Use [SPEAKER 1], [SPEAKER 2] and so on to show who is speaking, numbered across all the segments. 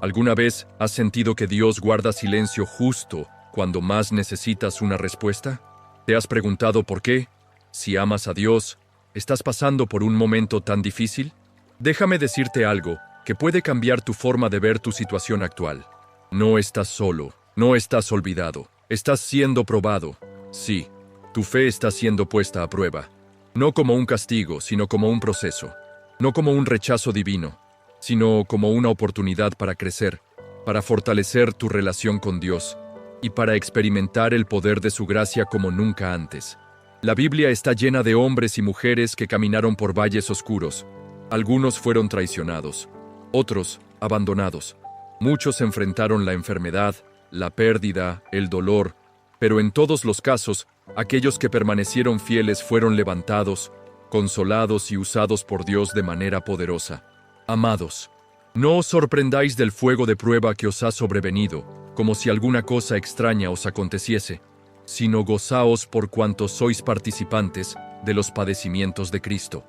[SPEAKER 1] ¿Alguna vez has sentido que Dios guarda silencio justo cuando más necesitas una respuesta? ¿Te has preguntado por qué? Si amas a Dios, ¿estás pasando por un momento tan difícil? Déjame decirte algo que puede cambiar tu forma de ver tu situación actual. No estás solo, no estás olvidado, estás siendo probado. Sí, tu fe está siendo puesta a prueba. No como un castigo, sino como un proceso. No como un rechazo divino, sino como una oportunidad para crecer, para fortalecer tu relación con Dios y para experimentar el poder de su gracia como nunca antes. La Biblia está llena de hombres y mujeres que caminaron por valles oscuros. Algunos fueron traicionados, otros abandonados. Muchos enfrentaron la enfermedad, la pérdida, el dolor, pero en todos los casos, aquellos que permanecieron fieles fueron levantados, consolados y usados por Dios de manera poderosa. Amados, no os sorprendáis del fuego de prueba que os ha sobrevenido, como si alguna cosa extraña os aconteciese, sino gozaos por cuanto sois participantes de los padecimientos de Cristo.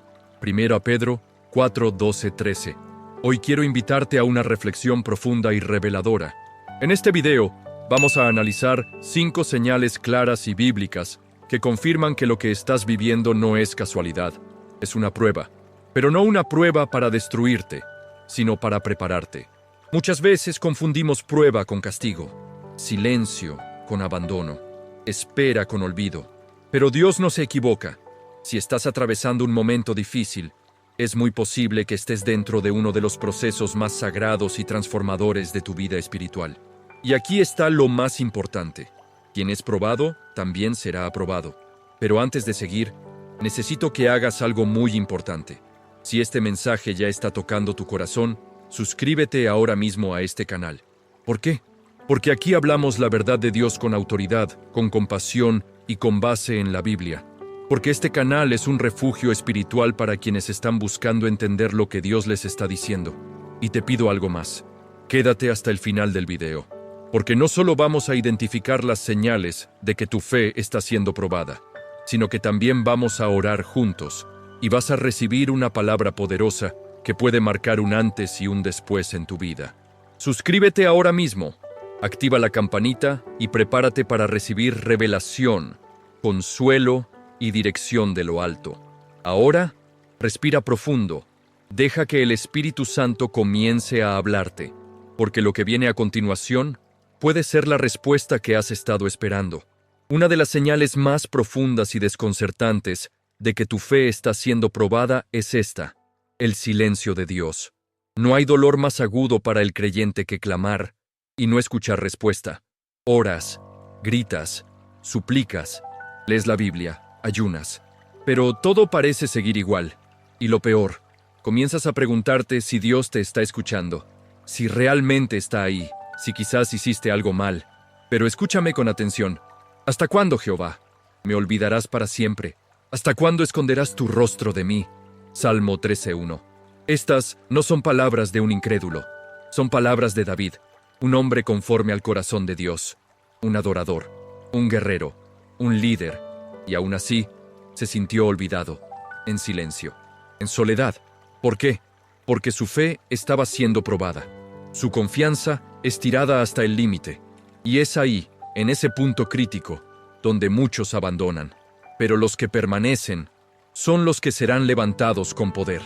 [SPEAKER 1] 1 Pedro 4, 12, 13. Hoy quiero invitarte a una reflexión profunda y reveladora. En este video, vamos a analizar 5 señales claras y bíblicas que confirman que lo que estás viviendo no es casualidad, es una prueba. Pero no una prueba para destruirte, sino para prepararte. Muchas veces confundimos prueba con castigo, silencio con abandono, espera con olvido. Pero Dios no se equivoca. Si estás atravesando un momento difícil, es muy posible que estés dentro de uno de los procesos más sagrados y transformadores de tu vida espiritual. Y aquí está lo más importante. Quien es probado, también será aprobado. Pero antes de seguir, necesito que hagas algo muy importante. Si este mensaje ya está tocando tu corazón, suscríbete ahora mismo a este canal. ¿Por qué? Porque aquí hablamos la verdad de Dios con autoridad, con compasión y con base en la Biblia. Porque este canal es un refugio espiritual para quienes están buscando entender lo que Dios les está diciendo. Y te pido algo más. Quédate hasta el final del video. Porque no solo vamos a identificar las señales de que tu fe está siendo probada, sino que también vamos a orar juntos y vas a recibir una palabra poderosa que puede marcar un antes y un después en tu vida. Suscríbete ahora mismo, activa la campanita y prepárate para recibir revelación, consuelo y dirección de lo alto. Ahora, respira profundo. Deja que el Espíritu Santo comience a hablarte, porque lo que viene a continuación puede ser la respuesta que has estado esperando. Una de las señales más profundas y desconcertantes de que tu fe está siendo probada es esta: el silencio de Dios. No hay dolor más agudo para el creyente que clamar y no escuchar respuesta. Oras, gritas, suplicas, lees la Biblia, ayunas, pero todo parece seguir igual. Y lo peor, comienzas a preguntarte si Dios te está escuchando, si realmente está ahí, si quizás hiciste algo mal. Pero escúchame con atención. ¿Hasta cuándo, Jehová? ¿Me olvidarás para siempre? ¿Hasta cuándo esconderás tu rostro de mí? Salmo 13:1. Estas no son palabras de un incrédulo, son palabras de David, un hombre conforme al corazón de Dios, un adorador, un guerrero, un líder, y aún así se sintió olvidado, en silencio, en soledad. ¿Por qué? Porque su fe estaba siendo probada. Su confianza estirada hasta el límite. Y es ahí, en ese punto crítico, donde muchos abandonan. Pero los que permanecen son los que serán levantados con poder.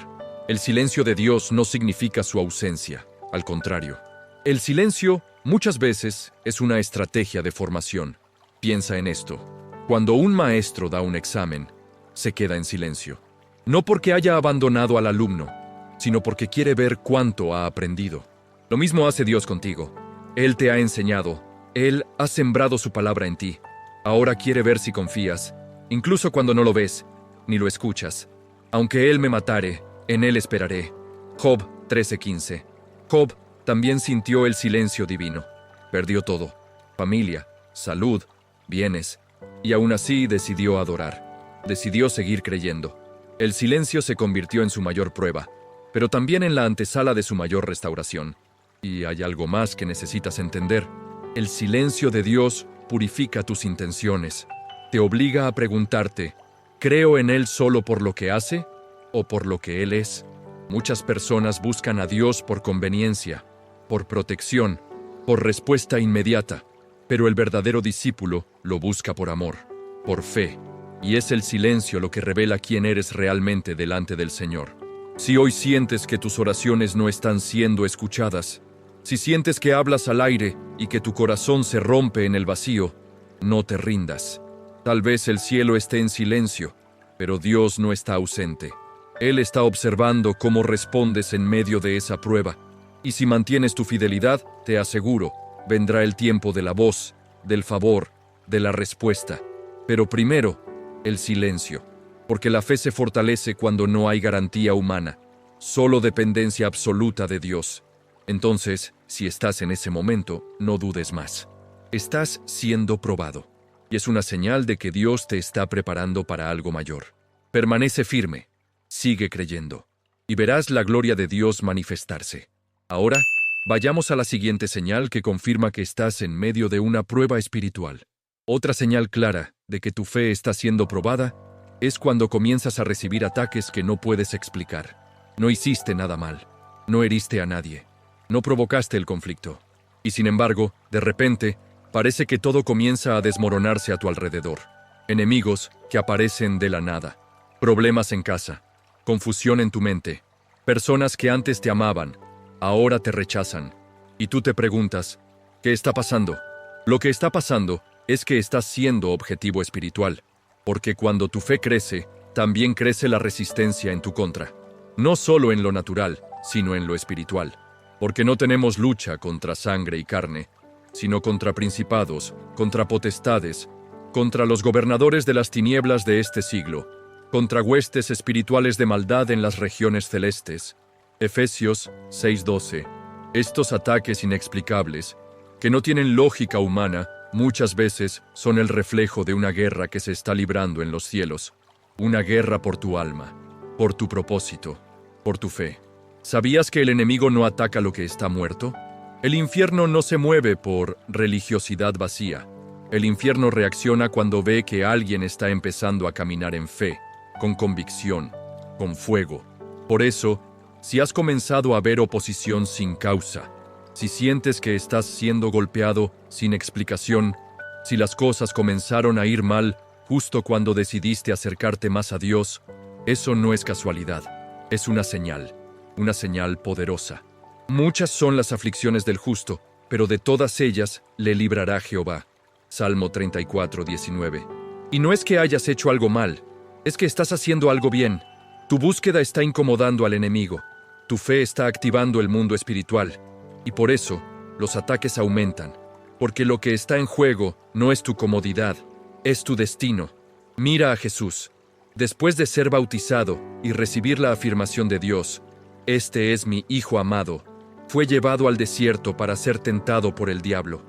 [SPEAKER 1] El silencio de Dios no significa su ausencia, al contrario. El silencio muchas veces es una estrategia de formación. Piensa en esto. Cuando un maestro da un examen, se queda en silencio. No porque haya abandonado al alumno, sino porque quiere ver cuánto ha aprendido. Lo mismo hace Dios contigo. Él te ha enseñado, Él ha sembrado su palabra en ti. Ahora quiere ver si confías, incluso cuando no lo ves, ni lo escuchas. Aunque Él me matare, en Él esperaré. Job 13:15. Job también sintió el silencio divino. Perdió todo: familia, salud, bienes, y aún así decidió adorar. Decidió seguir creyendo. El silencio se convirtió en su mayor prueba, pero también en la antesala de su mayor restauración. Y hay algo más que necesitas entender. El silencio de Dios purifica tus intenciones. Te obliga a preguntarte: ¿creo en Él solo por lo que hace o por lo que Él es? Muchas personas buscan a Dios por conveniencia. por protección, por respuesta inmediata, pero el verdadero discípulo lo busca por amor, por fe, y es el silencio lo que revela quién eres realmente delante del Señor. Si hoy sientes que tus oraciones no están siendo escuchadas, si sientes que hablas al aire y que tu corazón se rompe en el vacío, no te rindas. Tal vez el cielo esté en silencio, pero Dios no está ausente. Él está observando cómo respondes en medio de esa prueba. Y si mantienes tu fidelidad, te aseguro, vendrá el tiempo de la voz, del favor, de la respuesta. Pero primero, el silencio. Porque la fe se fortalece cuando no hay garantía humana, solo dependencia absoluta de Dios. Entonces, si estás en ese momento, no dudes más. Estás siendo probado. Y es una señal de que Dios te está preparando para algo mayor. Permanece firme. Sigue creyendo. Y verás la gloria de Dios manifestarse. Ahora, vayamos a la siguiente señal que confirma que estás en medio de una prueba espiritual. Otra señal clara de que tu fe está siendo probada es cuando comienzas a recibir ataques que no puedes explicar. No hiciste nada mal. No heriste a nadie. No provocaste el conflicto. Y sin embargo, de repente, parece que todo comienza a desmoronarse a tu alrededor. Enemigos que aparecen de la nada. Problemas en casa. Confusión en tu mente. Personas que antes te amaban, ahora te rechazan. Y tú te preguntas, ¿qué está pasando? Lo que está pasando es que estás siendo objetivo espiritual. Porque cuando tu fe crece, también crece la resistencia en tu contra. No solo en lo natural, sino en lo espiritual. Porque no tenemos lucha contra sangre y carne, sino contra principados, contra potestades, contra los gobernadores de las tinieblas de este siglo, contra huestes espirituales de maldad en las regiones celestes. Efesios 6:12. Estos ataques inexplicables, que no tienen lógica humana, muchas veces son el reflejo de una guerra que se está librando en los cielos. Una guerra por tu alma, por tu propósito, por tu fe. ¿Sabías que el enemigo no ataca lo que está muerto? El infierno no se mueve por religiosidad vacía. El infierno reacciona cuando ve que alguien está empezando a caminar en fe, con convicción, con fuego. Por eso, si has comenzado a ver oposición sin causa, si sientes que estás siendo golpeado sin explicación, si las cosas comenzaron a ir mal justo cuando decidiste acercarte más a Dios, eso no es casualidad, es una señal poderosa. Muchas son las aflicciones del justo, pero de todas ellas le librará Jehová. Salmo 34:19. Y no es que hayas hecho algo mal, es que estás haciendo algo bien. Tu búsqueda está incomodando al enemigo. Tu fe está activando el mundo espiritual. Y por eso, los ataques aumentan. Porque lo que está en juego no es tu comodidad, es tu destino. Mira a Jesús. Después de ser bautizado y recibir la afirmación de Dios, «Este es mi Hijo amado», fue llevado al desierto para ser tentado por el diablo.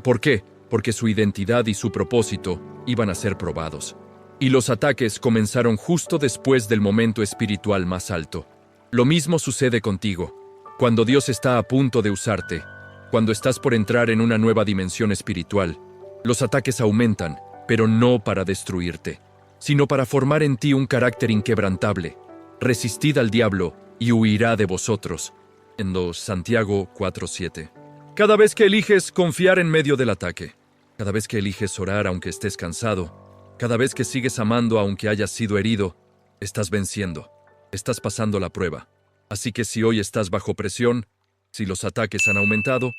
[SPEAKER 1] ¿Por qué? Porque su identidad y su propósito iban a ser probados. Y los ataques comenzaron justo después del momento espiritual más alto. Lo mismo sucede contigo. Cuando Dios está a punto de usarte, cuando estás por entrar en una nueva dimensión espiritual, los ataques aumentan, pero no para destruirte, sino para formar en ti un carácter inquebrantable. Resistid al diablo y huirá de vosotros. En 2 Santiago 4:7. Cada vez que eliges confiar en medio del ataque, cada vez que eliges orar aunque estés cansado, cada vez que sigues amando aunque hayas sido herido, estás venciendo, estás pasando la prueba. Así que si hoy estás bajo presión, si los ataques han aumentado,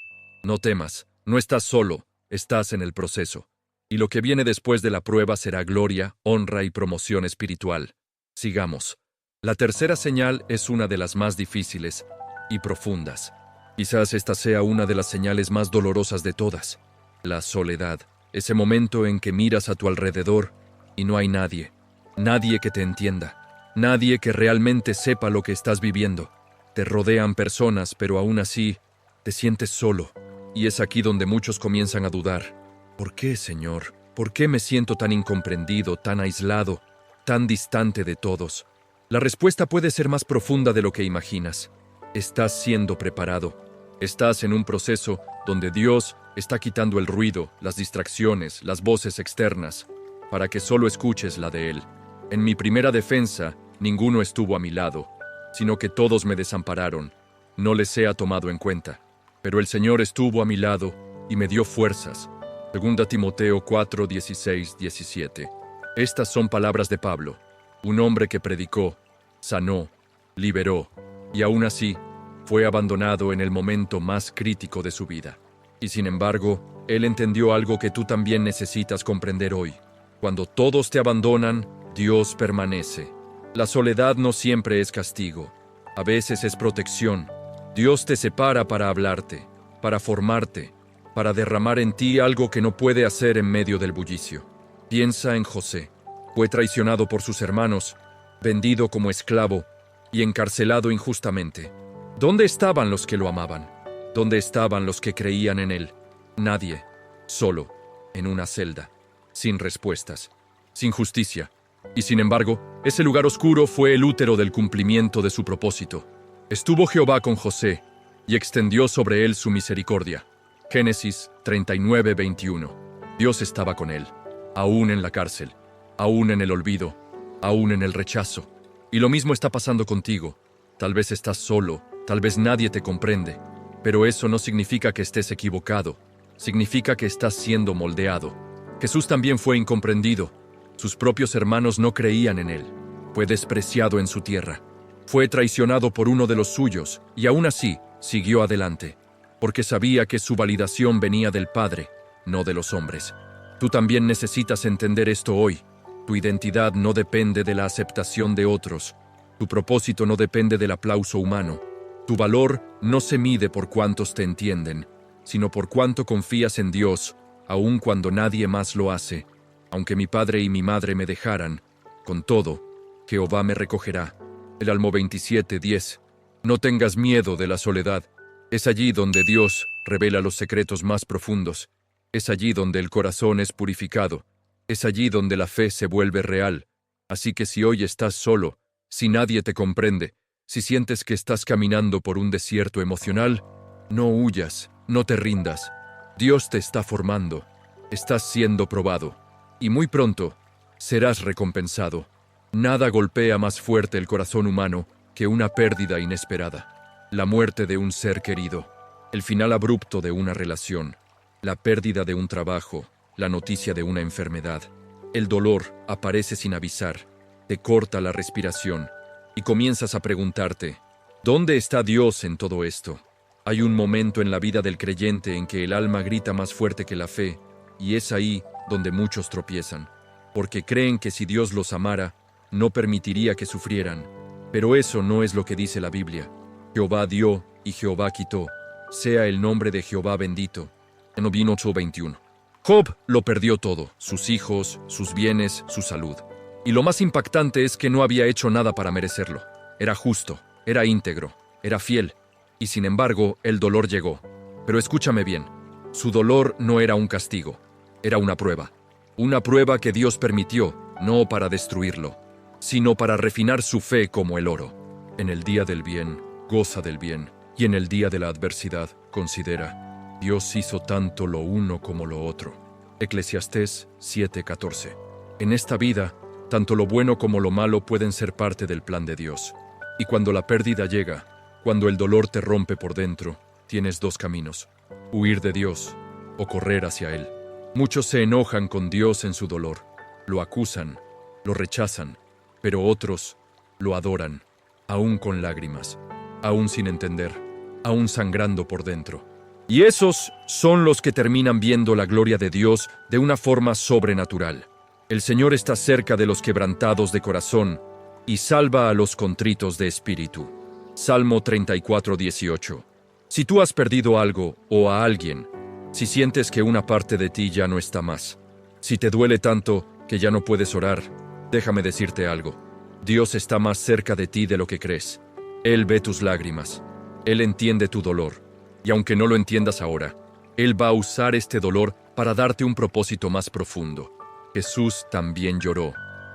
[SPEAKER 1] no temas, no estás solo, estás en el proceso. Y lo que viene después de la prueba será gloria, honra y promoción espiritual. Sigamos. La tercera señal es una de las más difíciles y profundas. Quizás esta sea una de las señales más dolorosas de todas. La soledad. Ese momento en que miras a tu alrededor y no hay nadie. Nadie que te entienda. Nadie que realmente sepa lo que estás viviendo. Te rodean personas, pero aún así te sientes solo. Y es aquí donde muchos comienzan a dudar. ¿Por qué, Señor? ¿Por qué me siento tan incomprendido, tan aislado, tan distante de todos? La respuesta puede ser más profunda de lo que imaginas. Estás siendo preparado. Estás en un proceso donde Dios está quitando el ruido, las distracciones, las voces externas, para que solo escuches la de Él. En mi primera defensa, ninguno estuvo a mi lado, sino que todos me desampararon. No les he tomado en cuenta. Pero el Señor estuvo a mi lado y me dio fuerzas. 2 Timoteo 4, 16, 17. Estas son palabras de Pablo, un hombre que predicó, sanó, liberó, y aún así fue abandonado en el momento más crítico de su vida. Y sin embargo, él entendió algo que tú también necesitas comprender hoy. Cuando todos te abandonan, Dios permanece. La soledad no siempre es castigo, a veces es protección. Dios te separa para hablarte, para formarte, para derramar en ti algo que no puede hacer en medio del bullicio. Piensa en José. Fue traicionado por sus hermanos, vendido como esclavo y encarcelado injustamente. ¿Dónde estaban los que lo amaban? ¿Dónde estaban los que creían en él? Nadie. Solo, en una celda, sin respuestas, sin justicia. Y sin embargo, ese lugar oscuro fue el útero del cumplimiento de su propósito. Estuvo Jehová con José y extendió sobre él su misericordia. Génesis 39, 21. Dios estaba con él, aún en la cárcel, aún en el olvido, aún en el rechazo. Y lo mismo está pasando contigo. Tal vez estás solo, tal vez nadie te comprende, pero eso no significa que estés equivocado. Significa que estás siendo moldeado. Jesús también fue incomprendido. Sus propios hermanos no creían en él. Fue despreciado en su tierra. Fue traicionado por uno de los suyos, y aún así siguió adelante, porque sabía que su validación venía del Padre, no de los hombres. Tú también necesitas entender esto hoy. Tu identidad no depende de la aceptación de otros. Tu propósito no depende del aplauso humano. Tu valor no se mide por cuántos te entienden, sino por cuánto confías en Dios, aun cuando nadie más lo hace. Aunque mi padre y mi madre me dejaran, con todo, Jehová me recogerá. El Salmo 27, 10. No tengas miedo de la soledad. Es allí donde Dios revela los secretos más profundos. Es allí donde el corazón es purificado. Es allí donde la fe se vuelve real. Así que si hoy estás solo, si nadie te comprende, si sientes que estás caminando por un desierto emocional, no huyas, no te rindas. Dios te está formando. Estás siendo probado. Y muy pronto serás recompensado. Nada golpea más fuerte el corazón humano que una pérdida inesperada. La muerte de un ser querido, el final abrupto de una relación, la pérdida de un trabajo, la noticia de una enfermedad. El dolor aparece sin avisar, te corta la respiración y comienzas a preguntarte, ¿dónde está Dios en todo esto? Hay un momento en la vida del creyente en que el alma grita más fuerte que la fe, y es ahí donde muchos tropiezan, porque creen que si Dios los amara, no permitiría que sufrieran. Pero eso no es lo que dice la Biblia. Jehová dio y Jehová quitó. Sea el nombre de Jehová bendito. En Job 8:21. Job lo perdió todo, sus hijos, sus bienes, su salud. Y lo más impactante es que no había hecho nada para merecerlo. Era justo, era íntegro, era fiel. Y sin embargo, el dolor llegó. Pero escúchame bien, su dolor no era un castigo, era una prueba. Una prueba que Dios permitió, no para destruirlo, sino para refinar su fe como el oro. En el día del bien, goza del bien, y en el día de la adversidad, considera, Dios hizo tanto lo uno como lo otro. Eclesiastés 7:14. En esta vida, tanto lo bueno como lo malo pueden ser parte del plan de Dios. Y cuando la pérdida llega, cuando el dolor te rompe por dentro, tienes dos caminos: huir de Dios o correr hacia Él. Muchos se enojan con Dios en su dolor, lo acusan, lo rechazan, pero otros lo adoran, aún con lágrimas, aún sin entender, aún sangrando por dentro. Y esos son los que terminan viendo la gloria de Dios de una forma sobrenatural. El Señor está cerca de los quebrantados de corazón y salva a los contritos de espíritu. Salmo 34:18. Si tú has perdido algo o a alguien, si sientes que una parte de ti ya no está más, si te duele tanto que ya no puedes orar, déjame decirte algo. Dios está más cerca de ti de lo que crees. Él ve tus lágrimas. Él entiende tu dolor. Y aunque no lo entiendas ahora, Él va a usar este dolor para darte un propósito más profundo. Jesús también lloró.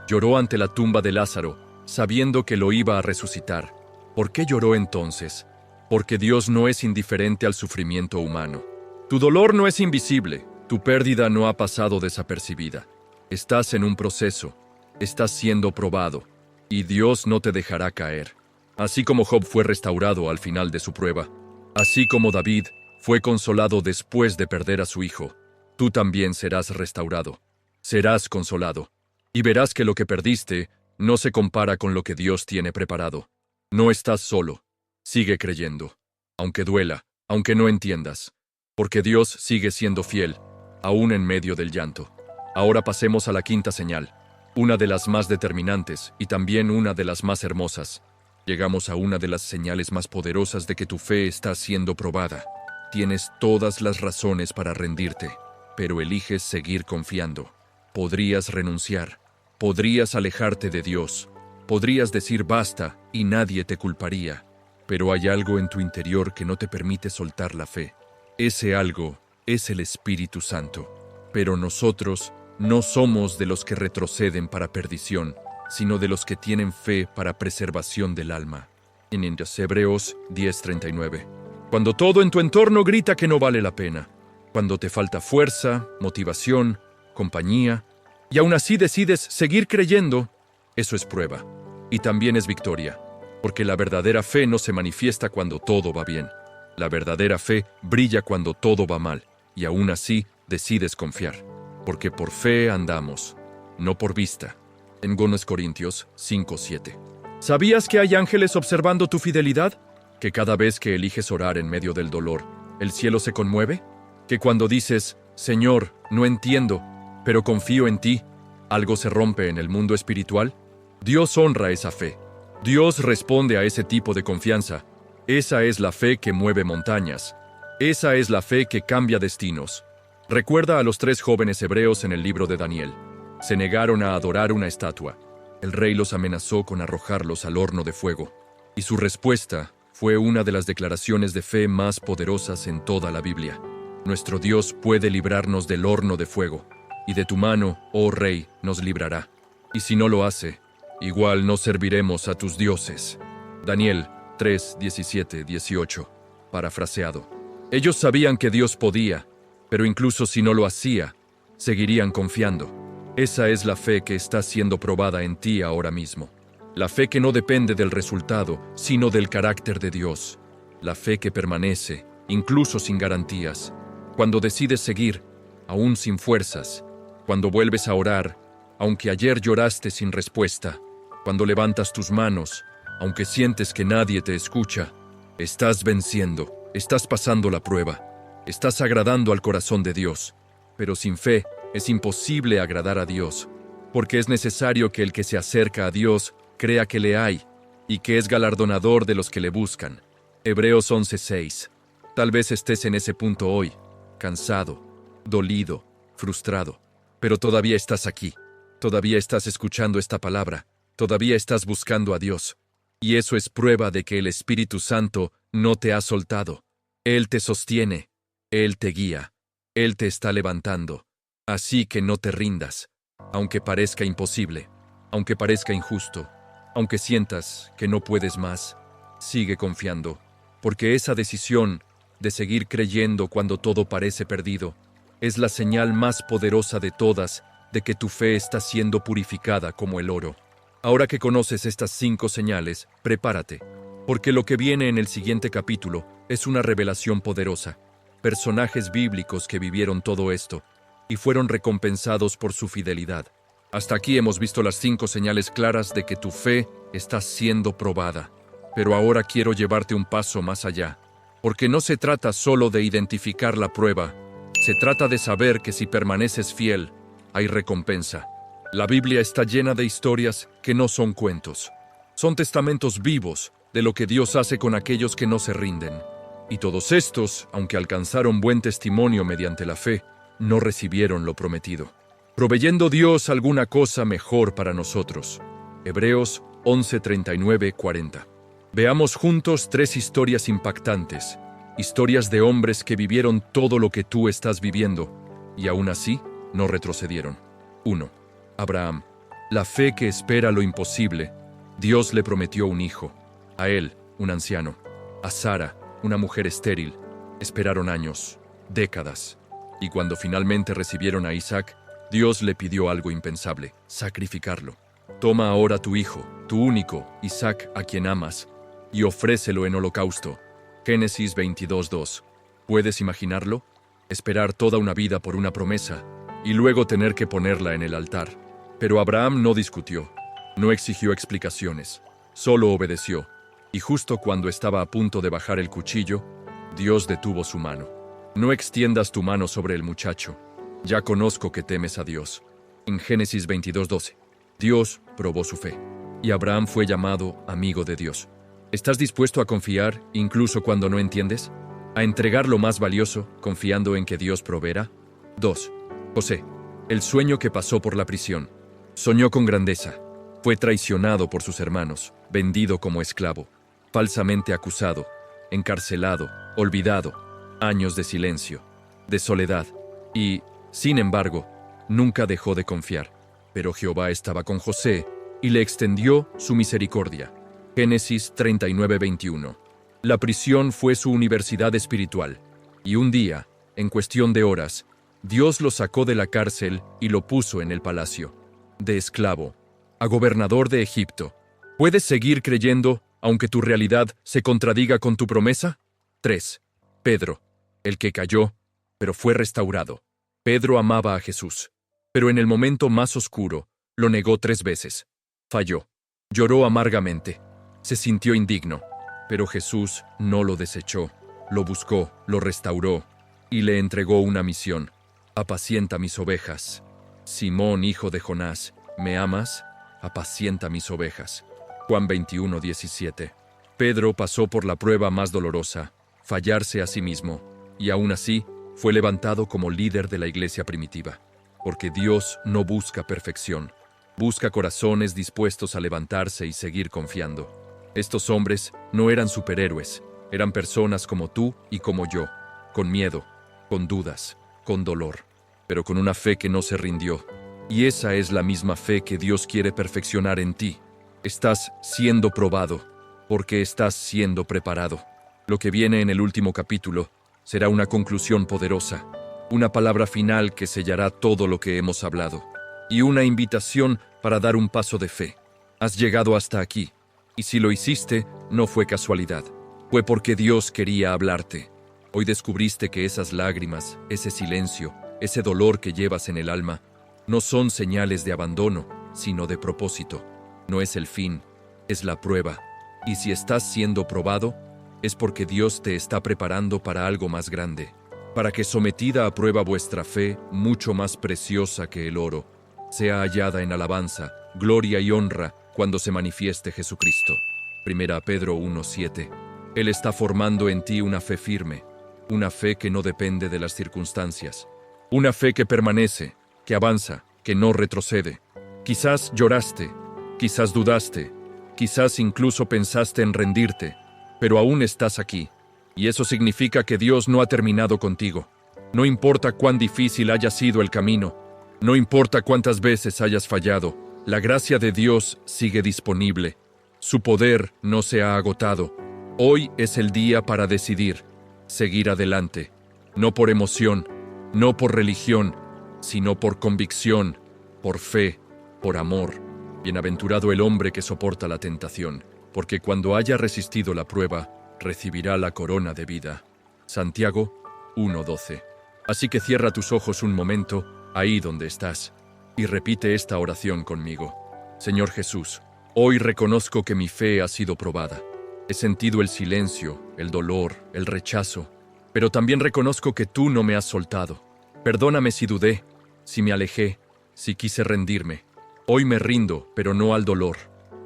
[SPEAKER 1] Lloró ante la tumba de Lázaro, sabiendo que lo iba a resucitar. ¿Por qué lloró entonces? Porque Dios no es indiferente al sufrimiento humano. Tu dolor no es invisible. Tu pérdida no ha pasado desapercibida. Estás en un proceso. Estás siendo probado. Y Dios no te dejará caer. Así como Job fue restaurado al final de su prueba, así como David fue consolado después de perder a su hijo. Tú también serás restaurado. Serás consolado. Y verás que lo que perdiste no se compara con lo que Dios tiene preparado. No estás solo. Sigue creyendo. Aunque duela, aunque no entiendas. Porque Dios sigue siendo fiel, aún en medio del llanto. Ahora pasemos a la quinta señal, una de las más determinantes y también una de las más hermosas. Llegamos a una de las señales más poderosas de que tu fe está siendo probada. Tienes todas las razones para rendirte, pero eliges seguir confiando. Podrías renunciar, podrías alejarte de Dios, podrías decir basta y nadie te culparía, pero hay algo en tu interior que no te permite soltar la fe. Ese algo es el Espíritu Santo. Pero nosotros no somos de los que retroceden para perdición, sino de los que tienen fe para preservación del alma. En Hebreos 10:39. Cuando todo en tu entorno grita que no vale la pena, cuando te falta fuerza, motivación, compañía, y aún así decides seguir creyendo, eso es prueba. Y también es victoria, porque la verdadera fe no se manifiesta cuando todo va bien. La verdadera fe brilla cuando todo va mal, y aún así decides confiar, porque por fe andamos, no por vista. En 2 Corintios 5:7. ¿Sabías que hay ángeles observando tu fidelidad? ¿Que cada vez que eliges orar en medio del dolor, el cielo se conmueve? ¿Que cuando dices, Señor, no entiendo, pero confío en ti, algo se rompe en el mundo espiritual? Dios honra esa fe. Dios responde a ese tipo de confianza. Esa es la fe que mueve montañas. Esa es la fe que cambia destinos. Recuerda a los 3 jóvenes hebreos en el libro de Daniel. Se negaron a adorar una estatua. El rey los amenazó con arrojarlos al horno de fuego. Y su respuesta fue una de las declaraciones de fe más poderosas en toda la Biblia. Nuestro Dios puede librarnos del horno de fuego, y de tu mano, oh rey, nos librará. Y si no lo hace, igual no serviremos a tus dioses. Daniel 3, 17, 18. Parafraseado. Ellos sabían que Dios podía, pero incluso si no lo hacía, seguirían confiando. Esa es la fe que está siendo probada en ti ahora mismo. La fe que no depende del resultado, sino del carácter de Dios. La fe que permanece, incluso sin garantías. Cuando decides seguir, aún sin fuerzas. Cuando vuelves a orar, aunque ayer lloraste sin respuesta. Cuando levantas tus manos, aunque sientes que nadie te escucha. Estás venciendo, estás pasando la prueba. Estás agradando al corazón de Dios. Pero sin fe, es imposible agradar a Dios, porque es necesario que el que se acerca a Dios crea que le hay, y que es galardonador de los que le buscan. Hebreos 11:6. Tal vez estés en ese punto hoy, cansado, dolido, frustrado, pero todavía estás aquí, todavía estás escuchando esta palabra, todavía estás buscando a Dios, y eso es prueba de que el Espíritu Santo no te ha soltado. Él te sostiene, Él te guía, Él te está levantando. Así que no te rindas, aunque parezca imposible, aunque parezca injusto, aunque sientas que no puedes más, sigue confiando, porque esa decisión de seguir creyendo cuando todo parece perdido es la señal más poderosa de todas de que tu fe está siendo purificada como el oro. Ahora que conoces estas 5 señales, prepárate, porque lo que viene en el siguiente capítulo es una revelación poderosa. Personajes bíblicos que vivieron todo esto y fueron recompensados por su fidelidad. Hasta aquí hemos visto las 5 señales claras de que tu fe está siendo probada. Pero ahora quiero llevarte un paso más allá, porque no se trata solo de identificar la prueba, se trata de saber que si permaneces fiel, hay recompensa. La Biblia está llena de historias que no son cuentos. Son testamentos vivos de lo que Dios hace con aquellos que no se rinden. Y todos estos, aunque alcanzaron buen testimonio mediante la fe, no recibieron lo prometido, proveyendo Dios alguna cosa mejor para nosotros. Hebreos 11:39-40. Veamos juntos 3 historias impactantes, historias de hombres que vivieron todo lo que tú estás viviendo, y aún así no retrocedieron. 1. Abraham. La fe que espera lo imposible. Dios le prometió un hijo. A él, un anciano. A Sara, una mujer estéril. Esperaron años, décadas. Y cuando finalmente recibieron a Isaac, Dios le pidió algo impensable: sacrificarlo. Toma ahora tu hijo, tu único, Isaac, a quien amas, y ofrécelo en holocausto. Génesis 22:2. ¿Puedes imaginarlo? Esperar toda una vida por una promesa y luego tener que ponerla en el altar. Pero Abraham no discutió, no exigió explicaciones, solo obedeció. Y justo cuando estaba a punto de bajar el cuchillo, Dios detuvo su mano. No extiendas tu mano sobre el muchacho. Ya conozco que temes a Dios. En Génesis 22:12. Dios probó su fe, y Abraham fue llamado amigo de Dios. ¿Estás dispuesto a confiar incluso cuando no entiendes? ¿A entregar lo más valioso, confiando en que Dios proveerá? 2. José, el sueño que pasó por la prisión. Soñó con grandeza. Fue traicionado por sus hermanos, vendido como esclavo, falsamente acusado, encarcelado, olvidado, años de silencio, de soledad, y, sin embargo, nunca dejó de confiar. Pero Jehová estaba con José y le extendió su misericordia. Génesis 39:21. La prisión fue su universidad espiritual, y un día, en cuestión de horas, Dios lo sacó de la cárcel y lo puso en el palacio, de esclavo, a gobernador de Egipto. ¿Puedes seguir creyendo, aunque tu realidad se contradiga con tu promesa? 3. Pedro, el que cayó, pero fue restaurado. Pedro amaba a Jesús, pero en el momento más oscuro, lo negó 3 veces. Falló, lloró amargamente, se sintió indigno. Pero Jesús no lo desechó, lo buscó, lo restauró y le entregó una misión. Apacienta mis ovejas. Simón, hijo de Jonás, ¿me amas? Apacienta mis ovejas. Juan 21:17. Pedro pasó por la prueba más dolorosa, fallarse a sí mismo, y aún así fue levantado como líder de la iglesia primitiva. Porque Dios no busca perfección, busca corazones dispuestos a levantarse y seguir confiando. Estos hombres no eran superhéroes, eran personas como tú y como yo, con miedo, con dudas, con dolor, pero con una fe que no se rindió. Y esa es la misma fe que Dios quiere perfeccionar en ti. Estás siendo probado, porque estás siendo preparado. Lo que viene en el último capítulo será una conclusión poderosa, una palabra final que sellará todo lo que hemos hablado, y una invitación para dar un paso de fe. Has llegado hasta aquí. Y si lo hiciste, no fue casualidad. Fue porque Dios quería hablarte. Hoy descubriste que esas lágrimas, ese silencio, ese dolor que llevas en el alma, no son señales de abandono, sino de propósito. No es el fin, es la prueba. Y si estás siendo probado, es porque Dios te está preparando para algo más grande, para que sometida a prueba vuestra fe, mucho más preciosa que el oro, sea hallada en alabanza, gloria y honra cuando se manifieste Jesucristo. 1 Pedro 1:7. Él está formando en ti una fe firme, una fe que no depende de las circunstancias, una fe que permanece, que avanza, que no retrocede. Quizás lloraste, quizás dudaste, quizás incluso pensaste en rendirte, pero aún estás aquí, y eso significa que Dios no ha terminado contigo. No importa cuán difícil haya sido el camino, no importa cuántas veces hayas fallado, la gracia de Dios sigue disponible. Su poder no se ha agotado. Hoy es el día para decidir, seguir adelante, no por emoción, no por religión, sino por convicción, por fe, por amor. Bienaventurado el hombre que soporta la tentación, porque cuando haya resistido la prueba, recibirá la corona de vida. Santiago 1:12. Así que cierra tus ojos un momento, ahí donde estás, y repite esta oración conmigo. Señor Jesús, hoy reconozco que mi fe ha sido probada. He sentido el silencio, el dolor, el rechazo, pero también reconozco que tú no me has soltado. Perdóname si dudé, si me alejé, si quise rendirme. Hoy me rindo, pero no al dolor.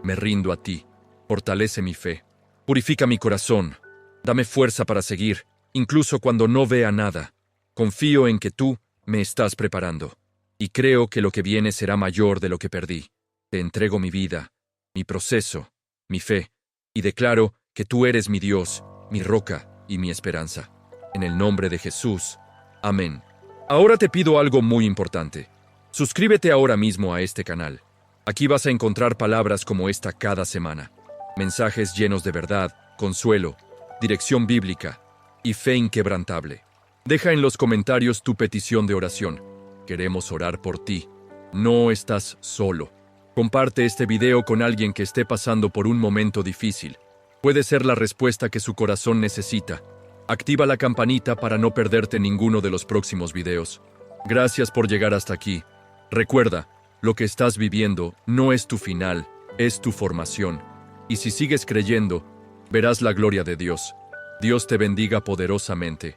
[SPEAKER 1] Me rindo a ti. Fortalece mi fe. Purifica mi corazón. Dame fuerza para seguir, incluso cuando no vea nada. Confío en que tú me estás preparando. Y creo que lo que viene será mayor de lo que perdí. Te entrego mi vida, mi proceso, mi fe, y declaro que tú eres mi Dios, mi roca y mi esperanza. En el nombre de Jesús. Amén. Ahora te pido algo muy importante. Suscríbete ahora mismo a este canal. Aquí vas a encontrar palabras como esta cada semana. Mensajes llenos de verdad, consuelo, dirección bíblica y fe inquebrantable. Deja en los comentarios tu petición de oración. Queremos orar por ti. No estás solo. Comparte este video con alguien que esté pasando por un momento difícil. Puede ser la respuesta que su corazón necesita. Activa la campanita para no perderte ninguno de los próximos videos. Gracias por llegar hasta aquí. Recuerda, lo que estás viviendo no es tu final, es tu formación. Y si sigues creyendo, verás la gloria de Dios. Dios te bendiga poderosamente.